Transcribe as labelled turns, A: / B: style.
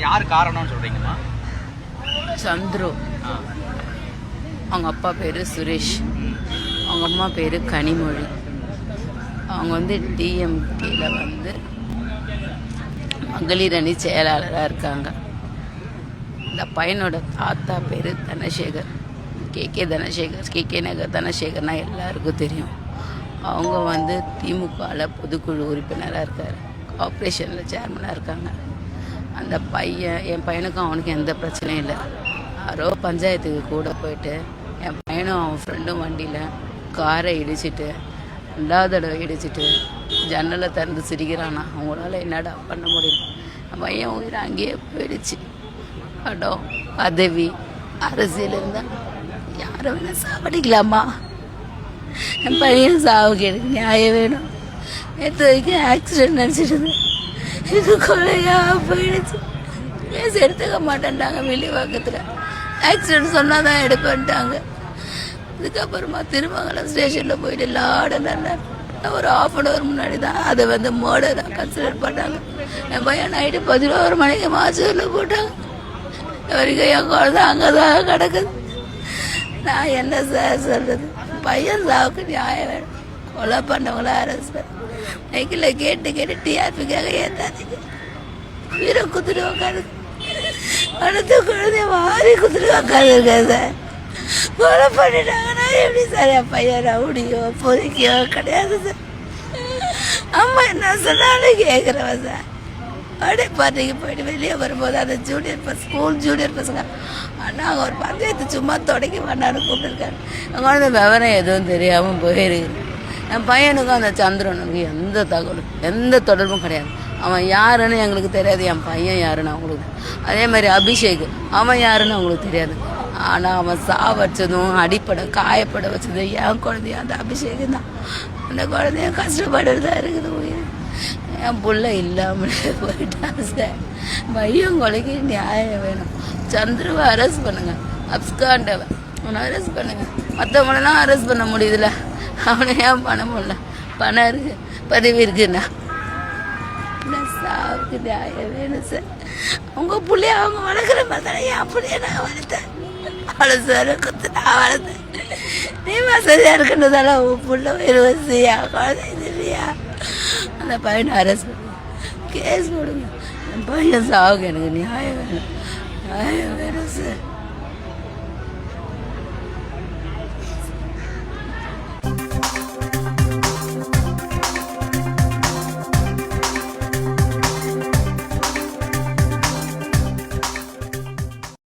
A: யார் காரணம்னு சொல்றீங்கம்மா?
B: சந்துரு, அவங்க அப்பா பேர் சுரேஷ், அவங்க அம்மா பேர் கனிமொழி. அவங்க வந்து டிஎம்கேல வந்து மகளிர் அணி செயலாளராக இருக்காங்க. இந்த பையனோட தாத்தா பேர் தனசேகர், கே தனசேகர், கே நகர் தனசேகர்னா எல்லாருக்கும் தெரியும். அவங்க வந்து திமுகவில் பொதுக்குழு உறுப்பினராக இருக்கார், கார்பரேஷனில் சேர்மனாக இருக்காங்க. அந்த பையன், என் பையனுக்கும் அவனுக்கும் எந்த பிரச்சனையும் இல்லை. யாரோ பஞ்சாயத்துக்கு கூட போயிட்டு என் பையனும் அவன் ஃப்ரெண்டும் வண்டியில் காரை இடிச்சிட்டு 2வது தடவை இடிச்சிட்டு ஜன்னலை திறந்து சிரிக்கிறானா. அவங்களால என்னடா பண்ண முடியும்? என் பையன் உயிர் அங்கேயே போயிடுச்சு. படம், பதவி, அரசியல் இருந்தால் யாரை வேணால் சாப்பிடிக்கலாமா? என் பையன் சாவுக்கு எனக்கு நியாயம் வேணும். நேற்று வரைக்கும் ஆக்சிடென்ட் நினச்சிட்டு இது கொலையாக போயிடுச்சு. கேஸ் எடுத்துக்க மாட்டேன்ட்டாங்க. வெளிவாக்கத்தில் ஆக்சிடென்ட் சொன்னால் தான் எடுப்பேன்ட்டாங்க. அதுக்கப்புறமா திருமங்கலம் ஸ்டேஷனில் போயிட்டு லாடன ஒரு 1/2 hour முன்னாடி தான் அதை வந்து மர்டராக கன்சிடர் பண்ணாங்க. என் பையன் நைட்டு 11 மணிக்கு மாசூரில் போட்டாங்க. வரைக்கும் என் குழந்தை அங்கே தான் கிடக்குது. நான் என்ன சார் சொல்கிறது? பையன் சாவுக்கு நியாயம் வேணும். கொலை பண்ணவங்கள அரெஸ்ட் பண்ண நைக்கில் கேட்டு டிஆர்பிக்காக ஏற்றாதீங்க. வீரை குத்துட்டு உட்காந்து அடுத்த குழந்தைய மாறி குத்துட்டு உட்காந்துருக்கேன் சார். கொலை பண்ணிட்டாங்கன்னா எப்படி சார்? என் பையன் ரவுடியோ பொறுக்கியோ கிடையாது சார். அம்மா என்ன சொன்னாலும் கேட்குறவன் சார். அப்படியே பார்ட்டிக்கு போயிட்டு வெளியே வரும்போது அந்த ஸ்கூல் ஜூனியர் பசங்க ஆனால் அவங்க ஒரு பஞ்சாயத்து சும்மா தொடக்கி பண்ணான்னு கூப்பிட்டுருக்காரு. அவங்க குழந்தை விவரம் எதுவும் தெரியாமல் போயிருக்கு. என் பையனுக்கும் அந்த சந்திரனுக்கு எந்த தொடர்பும் கிடையாது. அவன் யாருன்னு எங்களுக்கு தெரியாது, என் பையன் யாருன்னு அவங்களுக்கு. அதே மாதிரி அபிஷேக், அவன் யாருன்னு அவங்களுக்கு தெரியாது. ஆனால் அவன் சாவச்சதும் அடிப்படை காயப்பட வச்சதும் என் குழந்தைய அந்த அபிஷேக் தான். அந்த குழந்தைய கஷ்டப்படுறதா இருக்குது உயிர். என் பிள்ளை இல்லாமல் போயிட்டான் சார். பையன் கொலைக்கு நியாயம் வேணும். சந்துருவை அரெஸ்ட் பண்ணுங்க. அப்ஸ்காண்டவன் அவனை அரெஸ்ட் பண்ணுங்க. மற்றவங்களெல்லாம் அரெஸ்ட் பண்ண முடியுதுல்ல, அவனை ஏன் பண்ண முடியல? பணம் இருக்கு, பதவி இருக்குண்ணா. சாவுக்கு நியாயம் வேணும் சார். அவங்க பிள்ளைய அவங்க வளர்க்குற மாதிரி தானே என் பிள்ளைய நான் வளர்த்தேன். அவ்வளோ சார் குத்து நான் வளர்த்தேன். நீ வசதியாக இருக்குன்றதால உன் பிள்ளை ஒரு வசதியா குழந்தை இல்லையா? அந்த பையனை அரெஸ்ட் பண்ணுங்க, கேஸ் போடுங்க. என் பையன் சாவுக்கு எனக்கு நியாயம் வேணும், நியாயம் வேணும் சார்.